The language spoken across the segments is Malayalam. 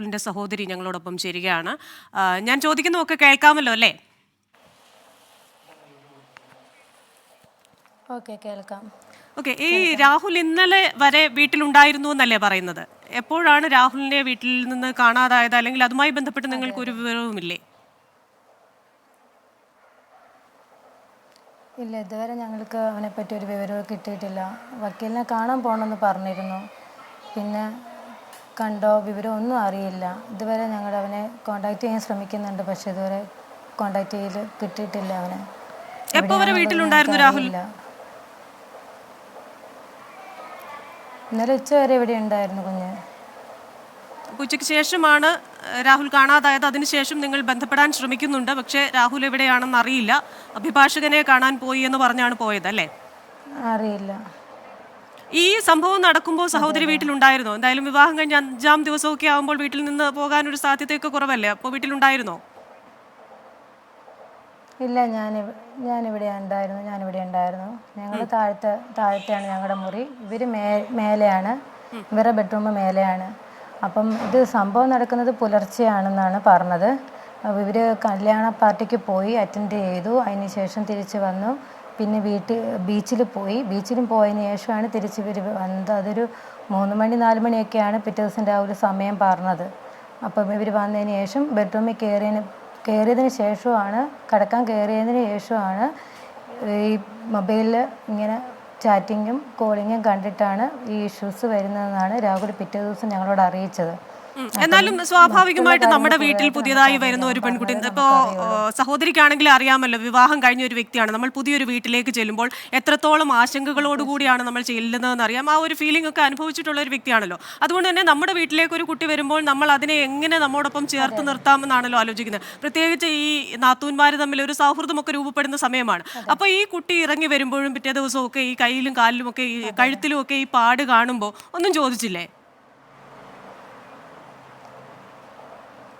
ിന്റെ സഹോദരി ഞങ്ങളോടൊപ്പം ചേരുകയാണ്. ഞാൻ ചോദിക്കുന്നതൊക്കെ കേൾക്കാമല്ലോ അല്ലേ? ഓക്കെ, കേൾക്കാം. ഓക്കെ. ഈ രാഹുൽ ഇന്നലെ വരെ വീട്ടിലുണ്ടായിരുന്നു എന്നല്ലേ പറയുന്നത്? എപ്പോഴാണ് രാഹുലിനെ വീട്ടിൽ നിന്ന് കാണാതായത്? അല്ലെങ്കിൽ അതുമായി ബന്ധപ്പെട്ട് നിങ്ങൾക്ക് ഒരു വിവരവുമില്ലേ? ഇല്ല, ഇതുവരെ ഞങ്ങൾക്ക് അവനെപ്പറ്റി ഒരു വിവരവും കിട്ടിയിട്ടില്ല. വക്കീലിനെ കാണാൻ പോകണമെന്ന് പറഞ്ഞിരുന്നു. പിന്നെ കണ്ടോ വിവരം ഒന്നും അറിയില്ല. ഇതുവരെ ഞങ്ങൾ അവനെ കോണ്ടാക്ട് ചെയ്യാൻ ശ്രമിക്കുന്നുണ്ട്, പക്ഷെ ഇതുവരെ കോണ്ടാക്ട് ചെയ്ത് കിട്ടിയിട്ടില്ല അവനെ. എപ്പോ വരെ വീട്ടിലുണ്ടായിരുന്നു രാഹുൽ? ഇന്നലെ ഉച്ച വരെ ഇവിടെ ഉണ്ടായിരുന്നു കുഞ്ഞ്. ഉച്ചയ്ക്ക് ശേഷമാണ് രാഹുൽ കാണാതായത്. അതിനുശേഷം നിങ്ങൾ ബന്ധപ്പെടാൻ ശ്രമിക്കുന്നുണ്ട്, പക്ഷേ രാഹുൽ എവിടെയാണെന്ന് അറിയില്ല. അഭിഭാഷകനെ കാണാൻ പോയി എന്ന് പറഞ്ഞാണ് പോയത് അല്ലേ? അറിയില്ല. ഈ സംഭവം നടക്കുമ്പോൾ സഹോദരി വീട്ടിലുണ്ടായിരുന്നോ? എന്തായാലും വിവാഹം കഴിഞ്ഞ് 5-ാം ദിവസമൊക്കെ ആകുമ്പോൾ വീട്ടിൽ നിന്ന് പോകാനൊരു സാധ്യതയൊക്കെ കുറവല്ലേ? അപ്പോൾ വീട്ടിലുണ്ടായിരുന്നോ? ഇല്ല, ഞാനിവിടെ ഉണ്ടായിരുന്നു. ഞങ്ങൾ താഴത്തെയാണ് ഞങ്ങളുടെ മുറി. ഇവർ മേലെയാണ്. ഇവരുടെ ബെഡ്റൂം മേലെയാണ്. അപ്പം ഇത് സംഭവം നടക്കുന്നത് പുലർച്ചെയാണെന്നാണ് പറഞ്ഞത്. ഇവർ കല്യാണ പാർട്ടിക്ക് പോയി, അറ്റൻഡ് ചെയ്തു. അതിന് ശേഷം തിരിച്ച് വന്നു. പിന്നെ ബീച്ചിലും പോയതിന് ശേഷമാണ് തിരിച്ച് ഇവർ വന്നത്. അതൊരു 3 മണി 4 മണിയൊക്കെയാണ് പിറ്റേ ദിവസം രാവിലെ സമയം പറഞ്ഞത്. അപ്പം ഇവർ വന്നതിന് ശേഷം ബെഡ്റൂമിൽ കയറിയതിന് ശേഷമാണ് ഈ മൊബൈലിൽ ഇങ്ങനെ ചാറ്റിങ്ങും കോളിങ്ങും കണ്ടിട്ടാണ് ഈ ഇഷ്യൂസ് വരുന്നതെന്നാണ് രാഹുൽ പിറ്റേ ദിവസം ഞങ്ങളോട് അറിയിച്ചത്. എന്നാലും സ്വാഭാവികമായിട്ട് നമ്മുടെ വീട്ടിൽ പുതിയതായി വരുന്ന ഒരു പെൺകുട്ടി, ഇപ്പോ സഹോദരിക്കാണെങ്കിൽ അറിയാമല്ലോ, വിവാഹം കഴിഞ്ഞ ഒരു വ്യക്തിയാണ്. നമ്മൾ പുതിയൊരു വീട്ടിലേക്ക് ചെല്ലുമ്പോൾ എത്രത്തോളം ആശങ്കകളോടുകൂടിയാണ് നമ്മൾ ചെല്ലുന്നതെന്ന് അറിയാം. ആ ഒരു ഫീലിംഗ് ഒക്കെ അനുഭവിച്ചിട്ടുള്ള ഒരു വ്യക്തിയാണല്ലോ. അതുകൊണ്ട് തന്നെ നമ്മുടെ വീട്ടിലേക്ക് ഒരു കുട്ടി വരുമ്പോൾ നമ്മൾ അതിനെ എങ്ങനെ നമ്മോടൊപ്പം ചേർത്ത് നിർത്താമെന്നാണല്ലോ ആലോചിക്കുന്നത്. പ്രത്യേകിച്ച് ഈ നാത്തൂന്മാർ തമ്മിൽ ഒരു സൗഹൃദമൊക്കെ രൂപപ്പെടുന്ന സമയമാണ്. അപ്പോൾ ഈ കുട്ടി ഇറങ്ങി വരുമ്പോഴും പിറ്റേ ദിവസമൊക്കെ ഈ കയ്യിലും കാലിലും ഒക്കെ ഈ കഴുത്തിലും ഒക്കെ ഈ പാട് കാണുമ്പോൾ ഒന്നും ചോദിച്ചില്ലേ?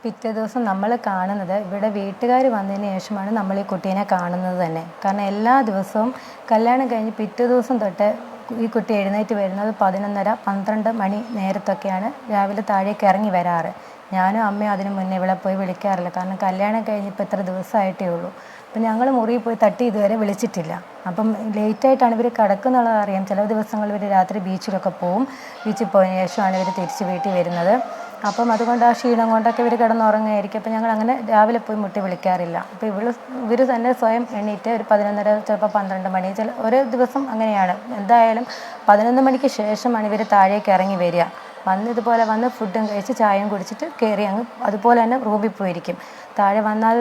പിറ്റേ ദിവസം നമ്മൾ കാണുന്നത്, ഇവിടെ വീട്ടുകാർ വന്നതിന് ശേഷമാണ് നമ്മൾ ഈ കുട്ടീനെ കാണുന്നത് തന്നെ. കാരണം എല്ലാ ദിവസവും കല്യാണം കഴിഞ്ഞ് പിറ്റേ ദിവസം തൊട്ട് ഈ കുട്ടി എഴുന്നേറ്റ് വരുന്നത് 11:30-12 മണി നേരത്തൊക്കെയാണ് രാവിലെ താഴേക്ക് ഇറങ്ങി വരാറ്. ഞാനും അമ്മയും അതിന് മുന്നേ ഇവിടെ പോയി വിളിക്കാറില്ല. കാരണം കല്യാണം കഴിഞ്ഞിപ്പോൾ എത്ര ദിവസമായിട്ടേ ഉള്ളൂ. അപ്പം ഞങ്ങൾ മുറിയിൽ പോയി തട്ടി ഇതുവരെ വിളിച്ചിട്ടില്ല. അപ്പം ലേറ്റായിട്ടാണ് ഇവർ കിടക്കുന്നുള്ളത് അറിയാം. ചില ദിവസങ്ങളിൽ ഇവർ രാത്രി ബീച്ചിലൊക്കെ പോവും. ബീച്ചിൽ പോയതിന് ശേഷമാണ് ഇവർ തിരിച്ച് വീട്ടിൽ വരുന്നത്. അപ്പം അതുകൊണ്ട് ആ ക്ഷീണം കൊണ്ടൊക്കെ ഇവർ കിടന്നുറങ്ങുമായിരിക്കും. അപ്പം ഞങ്ങൾ അങ്ങനെ രാവിലെ പോയി മുട്ടി വിളിക്കാറില്ല. അപ്പോൾ ഇവർ തന്നെ സ്വയം എണ്ണീറ്റ് ഒരു 11:30, ചിലപ്പോൾ 12 മണി, ഓരോ ദിവസം അങ്ങനെയാണ്. എന്തായാലും 11 മണിക്ക് ശേഷമാണ് ഇവർ താഴേക്ക് ഇറങ്ങി വരിക. ഇതുപോലെ വന്ന് ഫുഡും കഴിച്ച് ചായയും കുടിച്ചിട്ട് കയറി അങ്ങ് അതുപോലെ തന്നെ റൂമിൽ പോയിരിക്കും. താഴെ വന്നാൽ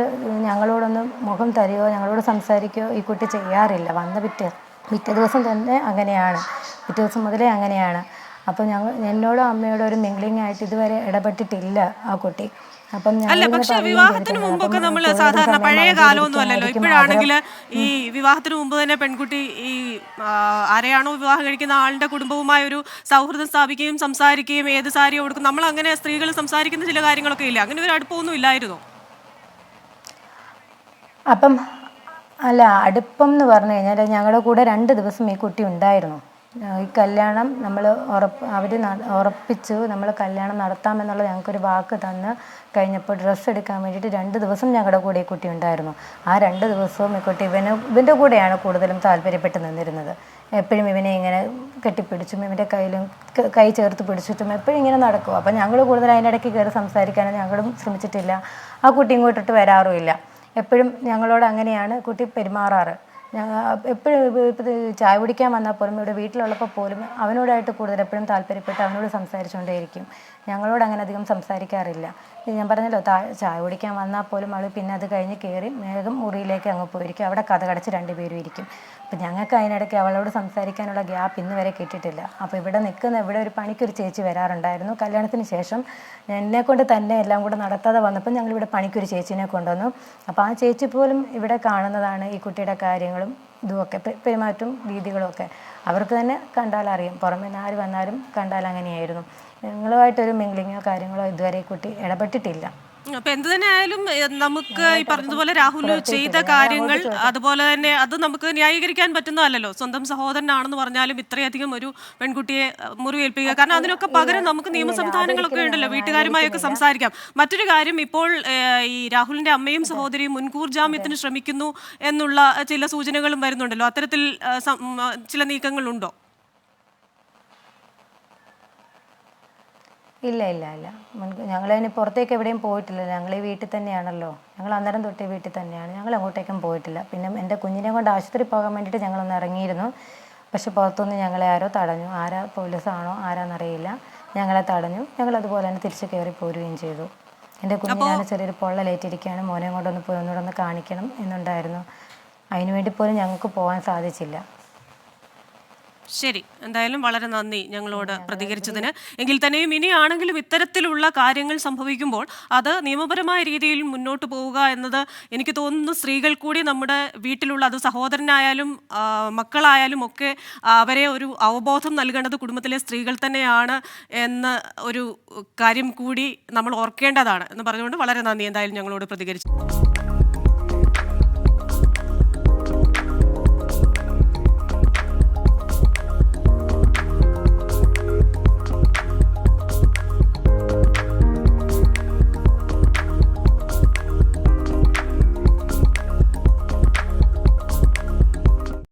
ഞങ്ങളോടൊന്ന് മുഖം തരികയോ ഞങ്ങളോട് സംസാരിക്കുകയോ ഈ കുട്ടി ചെയ്യാറില്ല. പിറ്റേ ദിവസം തന്നെ അങ്ങനെയാണ്. പിറ്റേ ദിവസം മുതലേ അങ്ങനെയാണ്. അപ്പോൾ എന്നോടോ അമ്മയോടോ ഒരു മിംഗ്ലിംഗ് ആയിട്ട് ഇതുവരെ ഇടപെട്ടിട്ടില്ല ആ കുട്ടി. അപ്പം അല്ല, പക്ഷെ വിവാഹത്തിന് മുമ്പൊക്കെ നമ്മൾ സാധാരണ പഴയ കാലമൊന്നും അല്ലല്ലോ. ഇപ്പോഴാണെങ്കിൽ ഈ വിവാഹത്തിന് മുമ്പ് തന്നെ പെൺകുട്ടി ഈ ആരെയാണോ വിവാഹം കഴിക്കുന്ന ആളുടെ കുടുംബവുമായി ഒരു സൗഹൃദം സ്ഥാപിക്കുകയും സംസാരിക്കുകയും ഏത് സാരിയോ കൊടുക്കും, നമ്മൾ അങ്ങനെ സ്ത്രീകൾ സംസാരിക്കുന്ന ചില കാര്യങ്ങളൊക്കെ ഇല്ല. അങ്ങനെ ഒരു അടുപ്പമൊന്നും ഇല്ലായിരുന്നോ? അപ്പം അല്ല, അടുപ്പം എന്ന് പറഞ്ഞു കഴിഞ്ഞാൽ ഞങ്ങളുടെ കൂടെ 2 ദിവസം ഈ കുട്ടി ഉണ്ടായിരുന്നു. ഈ കല്യാണം അവർ ഉറപ്പിച്ചു നമ്മൾ കല്യാണം നടത്താമെന്നുള്ള ഞങ്ങൾക്കൊരു വാക്ക് തന്ന് കഴിഞ്ഞപ്പോൾ ഡ്രസ്സ് എടുക്കാൻ വേണ്ടിയിട്ട് 2 ദിവസം ഞങ്ങളുടെ കൂടെ ഈ കുട്ടി ഉണ്ടായിരുന്നു. ആ 2 ദിവസവും ഈ കുട്ടി ഇവൻ്റെ കൂടെയാണ് കൂടുതലും താല്പര്യപ്പെട്ട് നിന്നിരുന്നത്. എപ്പോഴും ഇവനെ ഇങ്ങനെ കെട്ടിപ്പിടിച്ചും ഇവൻ്റെ കൈ ചേർത്ത് പിടിച്ചിട്ടും എപ്പോഴും ഇങ്ങനെ നടക്കും. അപ്പം ഞങ്ങൾ കൂടുതൽ അതിൻ്റെ ഇടയ്ക്ക് കയറി സംസാരിക്കാനും ഞങ്ങളും ശ്രമിച്ചിട്ടില്ല. ആ കുട്ടി ഇങ്ങോട്ടിട്ട് വരാറുമില്ല. എപ്പോഴും ഞങ്ങളോട് അങ്ങനെയാണ് കുട്ടി പെരുമാറാറ്. എപ്പോഴും ചായ കുടിക്കാൻ വന്നാൽ പോലും ഇവിടെ വീട്ടിലുള്ളപ്പോൾ പോലും അവനോടായിട്ട് കൂടുതൽ എപ്പോഴും താല്പര്യപ്പെട്ട് അവനോട് സംസാരിച്ചുകൊണ്ടേയിരിക്കും. ഞങ്ങളോട് അങ്ങനെ അധികം സംസാരിക്കാറില്ല. ഞാൻ പറഞ്ഞല്ലോ, ചായ കുടിക്കാൻ വന്നാൽ പോലും അവൾ പിന്നെ അത് കഴിഞ്ഞ് കയറി വേഗം മുറിയിലേക്ക് അങ്ങ് പോയിരിക്കും. അവിടെ കഥ കടച്ച് 2 പേരും ഇരിക്കും. അപ്പം ഞങ്ങൾക്ക് അതിനിടയ്ക്ക് അവളോട് സംസാരിക്കാനുള്ള ഗ്യാപ്പ് ഇന്ന് വരെ കിട്ടിയിട്ടില്ല. അപ്പോൾ ഇവിടെ ഒരു പണിക്കൊരു ചേച്ചി വരാറുണ്ടായിരുന്നു. കല്യാണത്തിന് ശേഷം എന്നെക്കൊണ്ട് തന്നെ എല്ലാം കൂടെ നടത്താതെ വന്നപ്പോൾ ഞങ്ങളിവിടെ പണിക്കൊരു ചേച്ചീനെ കൊണ്ടുവന്നു. അപ്പോൾ ആ ചേച്ചി പോലും ഇവിടെ കാണുന്നതാണ് ഈ കുട്ടിയുടെ കാര്യങ്ങളും ഇതുമൊക്കെ, പെരുമാറ്റവും രീതികളും ഒക്കെ. അവർക്ക് തന്നെ കണ്ടാലറിയാം. പുറമെ ആര് വന്നാലും കണ്ടാൽ അങ്ങനെയായിരുന്നു. ഞങ്ങളുമായിട്ടൊരു മിംഗ്ലിങ്ങോ കാര്യങ്ങളോ ഇതുവരെ കുട്ടി ഇടപെട്ടിട്ടില്ല. അപ്പൊ എന്ത് തന്നെ ആയാലും നമുക്ക് ഈ പറഞ്ഞതുപോലെ രാഹുൽ ചെയ്ത കാര്യങ്ങൾ അതുപോലെ തന്നെ അത് നമുക്ക് ന്യായീകരിക്കാൻ പറ്റുന്നതല്ലല്ലോ. സ്വന്തം സഹോദരനാണെന്ന് പറഞ്ഞാലും ഇത്രയധികം ഒരു പെൺകുട്ടിയെ മുറിവേൽപ്പിക്കുക, കാരണം അതിനൊക്കെ പകരം നമുക്ക് നിയമ സംവിധാനങ്ങളൊക്കെ ഉണ്ടല്ലോ, വീട്ടുകാരുമായൊക്കെ സംസാരിക്കാം. മറ്റൊരു കാര്യം, ഇപ്പോൾ ഈ രാഹുലിന്റെ അമ്മയും സഹോദരിയും മുൻകൂർ ജാമ്യത്തിന് ശ്രമിക്കുന്നു എന്നുള്ള ചില സൂചനകളും വരുന്നുണ്ടല്ലോ. അത്തരത്തിൽ ചില നീക്കങ്ങളുണ്ടോ? ഇല്ല ഇല്ല ഇല്ല, ഞങ്ങളതിന് പുറത്തേക്ക് എവിടെയും പോയിട്ടില്ല. ഞങ്ങൾ ഈ വീട്ടിൽ തന്നെയാണല്ലോ, ഞങ്ങൾ അന്നേരം തൊട്ടേ വീട്ടിൽ തന്നെയാണ്, ഞങ്ങൾ അങ്ങോട്ടേക്കും പോയിട്ടില്ല. പിന്നെ എൻ്റെ കുഞ്ഞിനെ കൊണ്ട് ആശുപത്രി പോകാൻ വേണ്ടിയിട്ട് ഞങ്ങളൊന്ന് ഇറങ്ങിയിരുന്നു. പക്ഷെ പുറത്തുനിന്ന് ഞങ്ങളെ ആരോ തടഞ്ഞു. ആരാ, പോലീസാണോ ആരാന്നറിയില്ല, ഞങ്ങളെ തടഞ്ഞു. ഞങ്ങൾ അതുപോലെ തന്നെ തിരിച്ച് കയറി പോരുകയും ചെയ്തു. എൻ്റെ കുഞ്ഞിനാണ് ചെറിയൊരു പൊള്ളലേറ്റിരിക്കുകയാണ്, മോനെ കൊണ്ടൊന്ന് പോയി ഒന്നുകൂടെ ഒന്ന് കാണിക്കണം എന്നുണ്ടായിരുന്നു. അതിനുവേണ്ടി പോലും ഞങ്ങൾക്ക് പോകാൻ സാധിച്ചില്ല. ശരി, എന്തായാലും വളരെ നന്ദി ഞങ്ങളോട് പ്രതികരിച്ചതിന്. എങ്കിൽ തന്നെയും ഇനിയാണെങ്കിലും ഇത്തരത്തിലുള്ള കാര്യങ്ങൾ സംഭവിക്കുമ്പോൾ അത് നിയമപരമായ രീതിയിൽ മുന്നോട്ട് പോവുക എന്നത് എനിക്ക് തോന്നുന്നു സ്ത്രീകൾ കൂടി നമ്മുടെ വീട്ടിലുള്ള, അത് സഹോദരനായാലും മക്കളായാലും ഒക്കെ അവരെ ഒരു അവബോധം നൽകേണ്ടത് കുടുംബത്തിലെ സ്ത്രീകൾ തന്നെയാണ് എന്ന ഒരു കാര്യം കൂടി നമ്മൾ ഓർക്കേണ്ടതാണ് എന്ന് പറഞ്ഞുകൊണ്ട് വളരെ നന്ദി എന്തായാലും ഞങ്ങളോട് പ്രതികരിച്ചു.